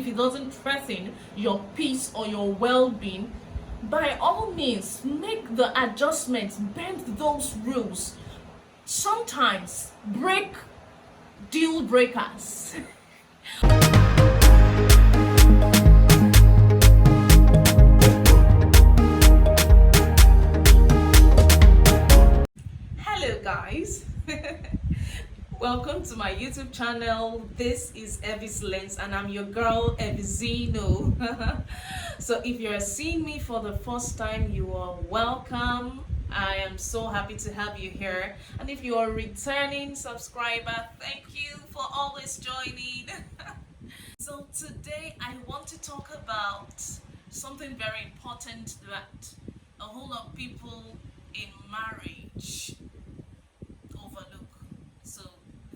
if it doesn't threaten your peace or your well-being, by all means make the adjustments, bend those rules. Sometimes break deal breakers. Hello guys. Welcome to my YouTube channel. This is Evie's Lens and I'm your girl Evizino. So if you're seeing me for the first time, you are welcome. I am so happy to have you here, and if you are a returning subscriber, thank you for always joining. So today I want to talk about something very important that a whole lot of people in marriage overlook. So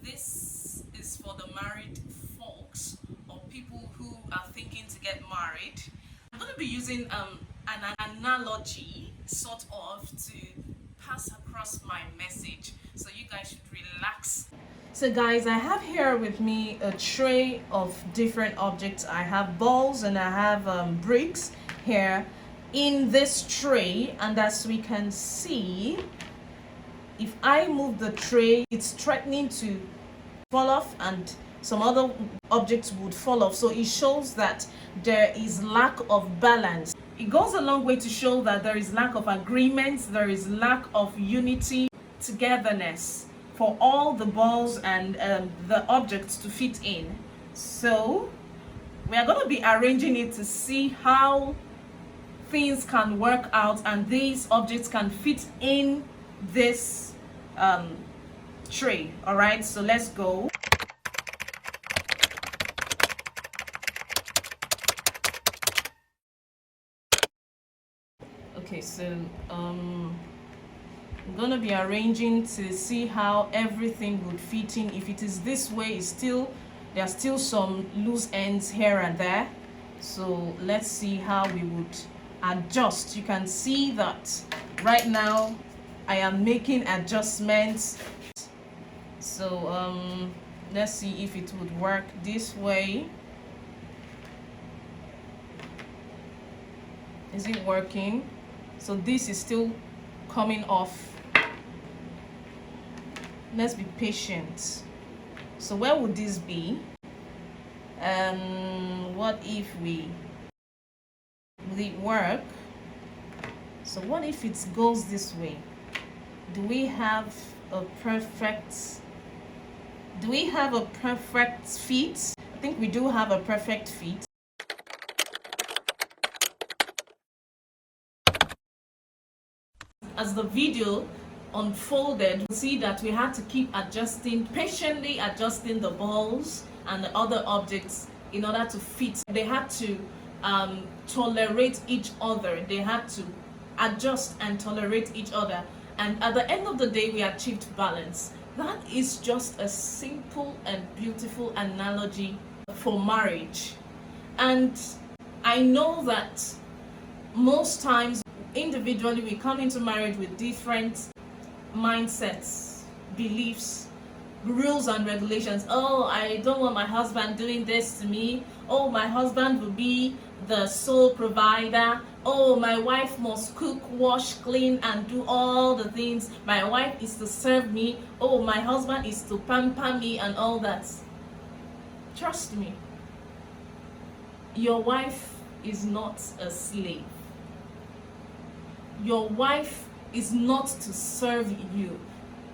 this is for the married folks or people who are thinking to get married. I'm going to be using an analogy sort of to pass across my message, so you guys should relax. So guys, I have here with me a tray of different objects. I have balls and I have bricks here in this tray, and as we can see, if I move the tray, it's threatening to fall off and some other objects would fall off. So it shows that there is lack of balance. It goes a long way to show that there is lack of agreement, there is lack of unity, togetherness for all the balls and the objects to fit in. So we are going to be arranging it to see how things can work out and these objects can fit in this tray. All right, so let's go. Okay, so I'm gonna be arranging to see how everything would fit in. If it is this way, there are still some loose ends here and there, so let's see how we would adjust. You can see that right now I am making adjustments. So let's see if it would work this way. Is it working? So this is still coming off. Let's be patient. So where would this be? What if will it work? So what if it goes this way? Do we have a perfect fit? I think we do have a perfect fit. As the video unfolded, you see that we had to keep patiently adjusting the balls and the other objects in order to fit. They had to tolerate each other. They had to adjust and tolerate each other. And at the end of the day, we achieved balance. That is just a simple and beautiful analogy for marriage. And I know that most times, individually, we come into marriage with different mindsets, beliefs, rules and regulations. Oh, I don't want my husband doing this to me. Oh, my husband will be the sole provider. Oh, my wife must cook, wash, clean, and do all the things. My wife is to serve me. Oh, my husband is to pamper me and all that. Trust me, your wife is not a slave. Your wife is not to serve you.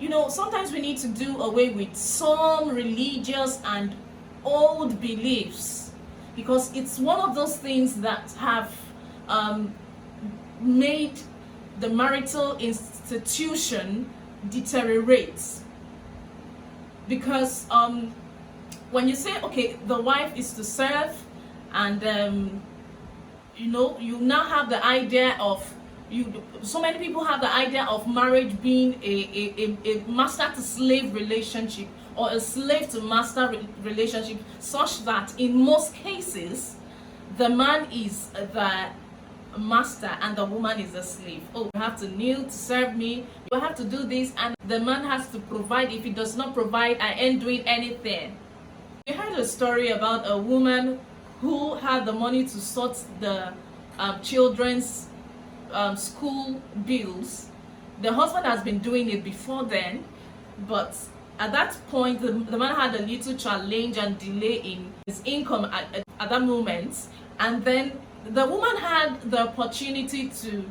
You know, sometimes we need to do away with some religious and old beliefs, because it's one of those things that have made the marital institution deteriorate. Because when you say, okay, the wife is to serve, and you now have the idea of so many people have the idea of marriage being a master to slave relationship or a slave to master relationship, such that in most cases the man is the master and the woman is a slave. Oh, you have to kneel to serve me, you have to do this, and the man has to provide. If he does not provide, I ain't doing anything. We heard a story about a woman who had the money to sort the children's school bills. The husband has been doing it before then, but at that point, the man had a little challenge and delay in his income at that moment. And then the woman had the opportunity to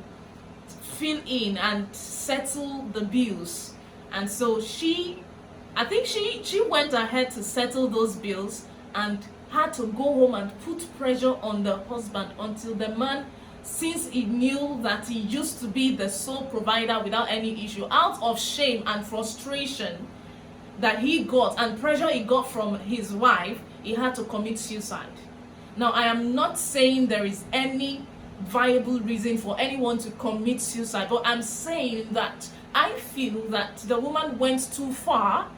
fill in and settle the bills. And so I think she went ahead to settle those bills and had to go home and put pressure on the husband until the man, since he knew that he used to be the sole provider without any issue, out of shame and frustration that he got and pressure he got from his wife, he had to commit suicide. Now, I am not saying there is any viable reason for anyone to commit suicide, but I'm saying that I feel that the woman went too far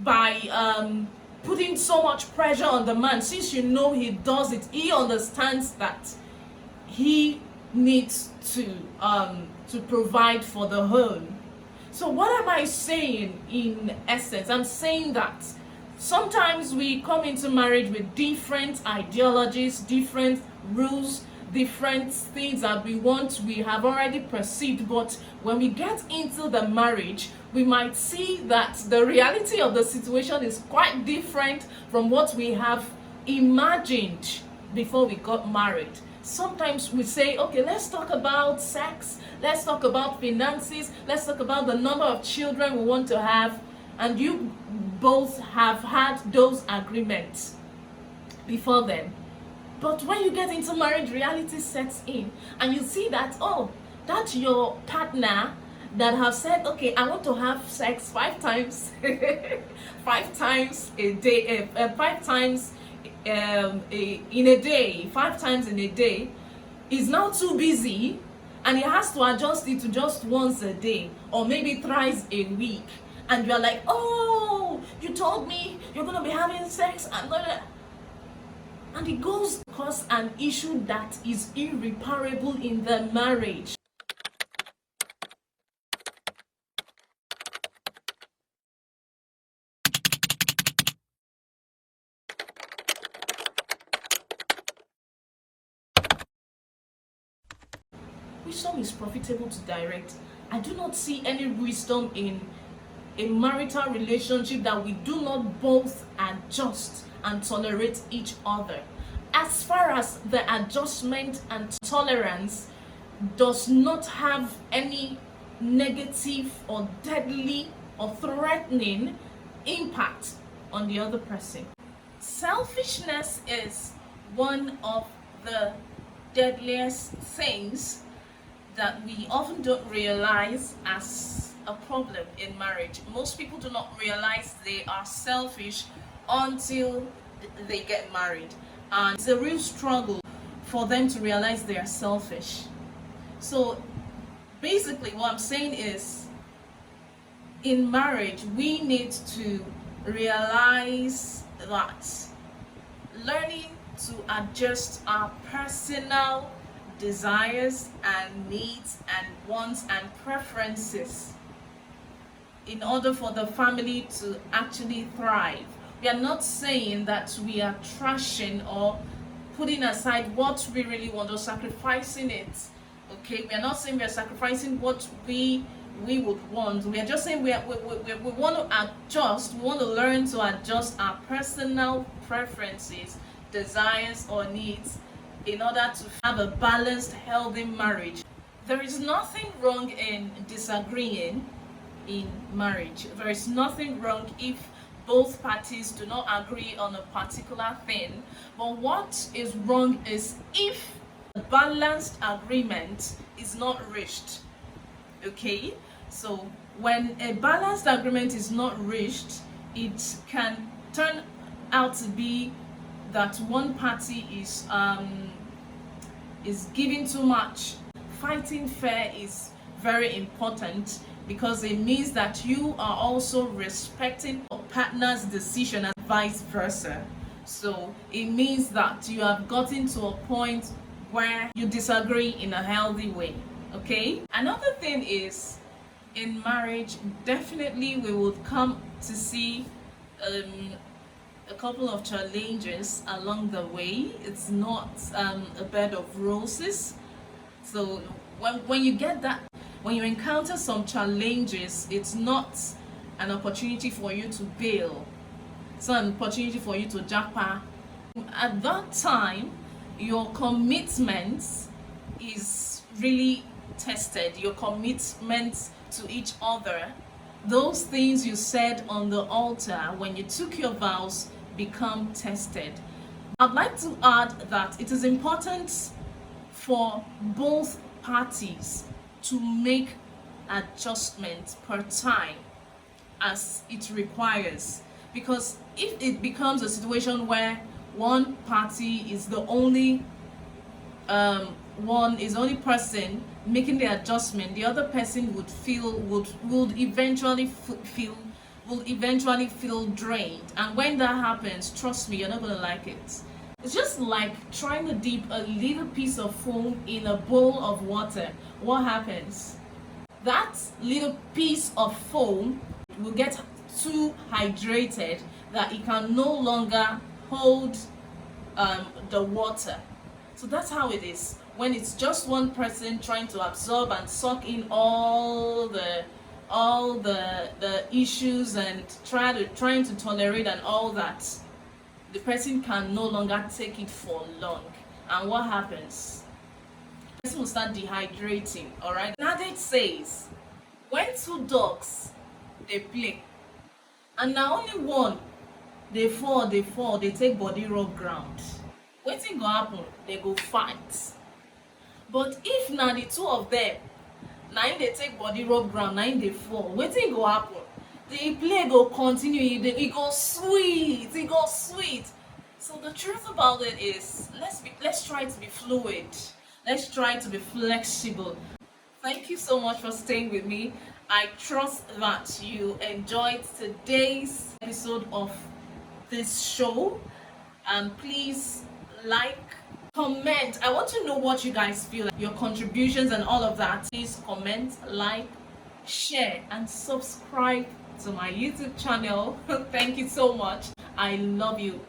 by putting so much pressure on the man. Since you know he does it, he understands that he needs to provide for the home. So what am I saying in essence? I'm saying that sometimes we come into marriage with different ideologies, different rules, different things that we have already perceived, but when we get into the marriage, we might see that the reality of the situation is quite different from what we have imagined before we got married. Sometimes we say, okay, let's talk about sex, let's talk about finances, let's talk about the number of children we want to have, and you both have had those agreements before then. But when you get into marriage, reality sets in, and you see that, oh, that's your partner that have said, okay, I want to have sex 5 times, 5 times a day, 5 times in a day, 5 times in a day, is now too busy, and he has to adjust it to just once a day or maybe thrice a week. And you're like, oh, you told me you're gonna be having sex, and it goes to cause an issue that is irreparable in the marriage. Wisdom is profitable to direct. I do not see any wisdom in a marital relationship that we do not both adjust and tolerate each other. As far as the adjustment and tolerance does not have any negative or deadly or threatening impact on the other person. Selfishness is one of the deadliest things that we often don't realize as a problem in marriage. Most people do not realize they are selfish until they get married, and it's a real struggle for them to realize they are selfish. So basically what I'm saying is, in marriage we need to realize that learning to adjust our personal desires and needs and wants and preferences in order for the family to actually thrive. We are not saying that we are trashing or putting aside what we really want or sacrificing it. Okay, we are not saying we are sacrificing what we would want. We are just saying we want to adjust. We want to learn to adjust our personal preferences, desires, or needs in order to have a balanced, healthy marriage. There is nothing wrong in disagreeing in marriage. There is nothing wrong if both parties do not agree on a particular thing. But what is wrong is if a balanced agreement is not reached. Okay? So when a balanced agreement is not reached, it can turn out to be that one party is giving too much. Fighting fair is very important because it means that you are also respecting your partner's decision and vice versa. So it means that you have gotten to a point where you disagree in a healthy way. Okay? Another thing is, in marriage, definitely we would come to see a couple of challenges along the way. It's not a bed of roses. So when you get that, when you encounter some challenges, it's not an opportunity for you to bail. It's not an opportunity for you to japa. At that time, your commitment is really tested. Your commitment to each other, those things you said on the altar when you took your vows, become tested. I'd like to add that it is important for both parties to make adjustments per time as it requires, because if it becomes a situation where one party is the only person making the adjustment, the other person would eventually feel drained, and when that happens, trust me, you're not going to like it. It's just like trying to dip a little piece of foam in a bowl of water. What happens? That little piece of foam will get too hydrated that it can no longer hold the water. So that's how it is when it's just one person trying to absorb and suck in all the issues and trying to tolerate and all that. The person can no longer take it for long, and what happens? The person will start dehydrating. All right. Nadate says, when two dogs they play, and now only one they fall, they take body rub ground. Wetin go happen? They go fight. But if na the two of them, na im dey take body rub ground, na im dey fall, wetin go happen? The play go continue, it go sweet. So the truth about it is, let's try to be fluid. Let's try to be flexible. Thank you so much for staying with me. I trust that you enjoyed today's episode of this show. And please like, comment. I want to know what you guys feel, your contributions and all of that. Please comment, like, share, and subscribe to my YouTube channel. Thank you so much. I love you.